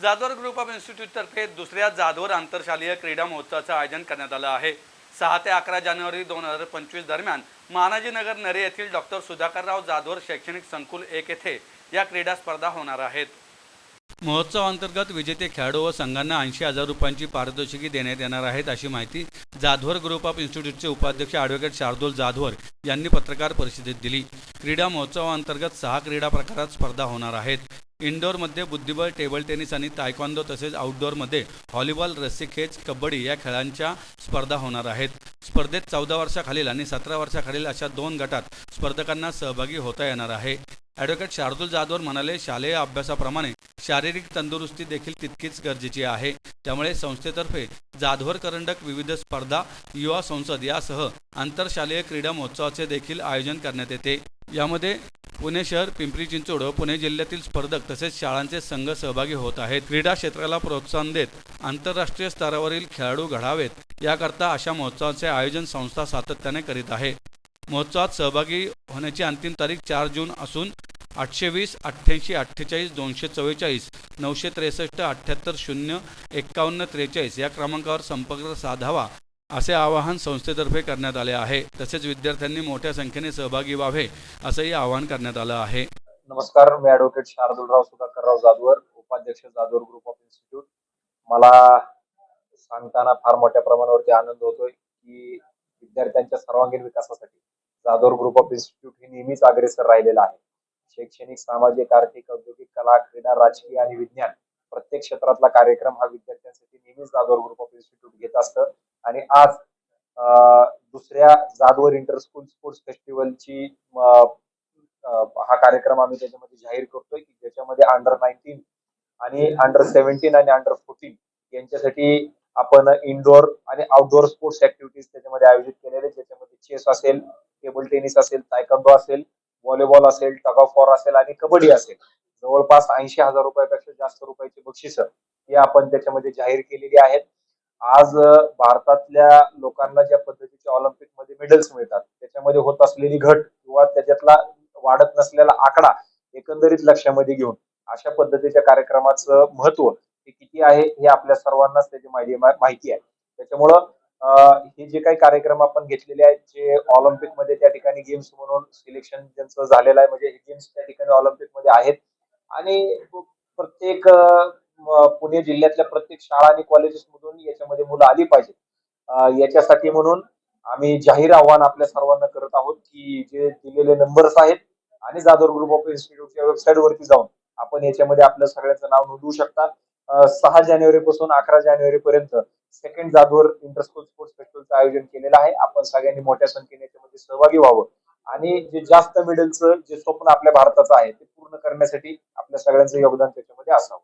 Jadhavar group of इन्स्टिट्यूटतर्फे दुसऱ्या जाधवर आंतरशालेय क्रीडा महोत्सवाचं आयोजन करण्यात आलं आहे। 6 ते 11 जानेवारी 2025 दरम्यान मानाजीनगर नरे येथील डॉक्टर सुधाकरराव जाधवर शैक्षणिक संकुल 1 येथे या क्रीडा स्पर्धा होणार आहेत। महोत्सवाअंतर्गत विजेते खेळाडू व संघांना 80,000 रुपयांची पारितोषिके देण्यात येणार आहेत, अशी माहिती जाधवर ग्रुप ऑफ इन्स्टिट्यूटचे उपाध्यक्ष ॲडव्होकेट शार्दूल जाधवर यांनी पत्रकार परिषदेत दिली। क्रीडा महोत्सवाअंतर्गत 6 क्रीडा प्रकारात स्पर्धा होणार आहेत। इनडोअरमध्ये बुद्धिबळ, टेबल टेनिस आणि तायक्वांदो तसेच आउटडोअरमध्ये व्हॉलीबॉल, रस्सीखेच, कबड्डी या खेळांच्या स्पर्धा होणार आहेत। स्पर्धेत 14 वर्षाखालील आणि 17 वर्षाखालील अशा 2 गटात स्पर्धकांना सहभागी होता येणार आहे। ॲडव्होकेट शार्दूल जाधवर म्हणाले, शालेय अभ्यासाप्रमाणे शारीरिक तंदुरुस्ती देखील तितकीच गरजेची आहे। त्यामुळे संस्थेतर्फे जाधवर करंडक, विविध स्पर्धा, युवा संसद यासह आंतरशालेय क्रीडा महोत्सवाचे देखील आयोजन करण्यात येते। यामध्ये पुणे शहर, पिंपरी चिंचवड व पुणे जिल्ह्यातील स्पर्धक तसेच शाळांचे संघ सहभागी होत आहेत। क्रीडा क्षेत्राला प्रोत्साहन देत आंतरराष्ट्रीय स्तरावरील खेळाडू घडावेत याकरता अशा महोत्सवाचे आयोजन संस्था सातत्याने करीत आहे। महोत्सवात सहभागी होण्याची अंतिम तारीख 4 जून असून 820 88 48 244 963 78 0 51 43 या क्रमांकावर संपर्क साधावा असे आवाहन संस्थेतर्फे करण्यात आले आहे। तसेच विद्यार्थ्यांनी मोठ्या संख्येने सहभागी व्हावे असंही आवाहन करण्यात आलं आहे। नमस्कार, मी ॲडव्होकेट शार्दूलराव सुधाकरराव जाधवर, उपाध्यक्ष जाधवर ग्रुप ऑफ इन्स्टिट्यूट। मला सांगताना फार मोठ्या प्रमाणावरती आनंद होतोय की विद्यार्थ्यांच्या सर्वांगीण विकासासाठी जाधवर ग्रुप ऑफ इन्स्टिट्यूट हे नेहमीच अग्रेसर राहिलेलं आहे। शैक्षणिक, सामाजिक, आर्थिक, औद्योगिक, कला, क्रीडा, राजकीय आणि विज्ञान प्रत्येक क्षेत्रातला कार्यक्रम हा विद्यार्थ्यांसाठी नेहमीच जाधवर ग्रुप ऑफ इन्स्टिट्यूट घेत असतं। आणि आज दुसऱ्या जाधवर इंटर स्कूल स्पोर्ट्स फेस्टिवलची हा कार्यक्रम आम्ही त्याच्यामध्ये जाहीर करतोय की ज्याच्यामध्ये अंडर-19 आणि अंडर-17 आणि अंडर-14 यांच्यासाठी आपण इनडोअर आणि आउटडोअर स्पोर्ट्स ऍक्टिव्हिटीज त्याच्यामध्ये आयोजित केलेले, ज्याच्यामध्ये चेस असेल, टेबल टेनिस असेल, तायक्वांदो असेल, व्हॉलीबॉल असेल, टग ऑफ वॉर असेल आणि कबड्डी असेल। जवळपास 80,000 रुपयापेक्षा जास्त रुपयाची बक्षिसं ही आपण त्याच्यामध्ये जाहीर केलेली आहेत। आज भारतातल्या लोकांना ज्या पद्धतीचे ऑलिम्पिक मध्ये मेडल्स मिळतात त्याच्यामध्ये होत असलेली घट किंवा त्याच्यातला वाढत नसलेला आकडा एकंदरीत लक्षामध्ये घेऊन अशा पद्धतीच्या कार्यक्रमाचं महत्व हे किती आहे हे आपल्या सर्वांनाच त्याची माहिती आहे। त्याच्यामुळं हे जे काही कार्यक्रम आपण घेतलेले आहेत, जे ऑलिम्पिक मध्ये त्या ठिकाणी गेम्स म्हणून सिलेक्शन ज्यांचं झालेलं आहे, म्हणजे हे गेम्स त्या ठिकाणी ऑलिम्पिक मध्ये आहेत आणि प्रत्येक पुणे जिल्ह्यातल्या प्रत्येक शाळा आणि कॉलेजेस मधून याच्यामध्ये मुलं आली पाहिजे। याच्यासाठी म्हणून आम्ही जाहीर आव्हान आपल्या सर्वांना करत आहोत की जे दिलेले नंबर्स आहेत आणि जाधवर ग्रुप ऑफ इन्स्टिट्यूटच्या वेबसाईट वरती जाऊन आपण याच्यामध्ये आपलं सगळ्यांचं नाव नोंदवू शकता। 6 जानेवारी पासून 11 जानेवारी पर्यंत second Jadhavar inter school sports फेस्टिवलचं आयोजन केलेलं आहे। आपण सगळ्यांनी मोठ्या संख्येने याच्यामध्ये सहभागी व्हावं आणि जे जास्त मेडलचं जे स्वप्न आपल्या भारताचं आहे ते पूर्ण करण्यासाठी आपल्या सगळ्यांचं योगदान त्याच्यामध्ये असावं।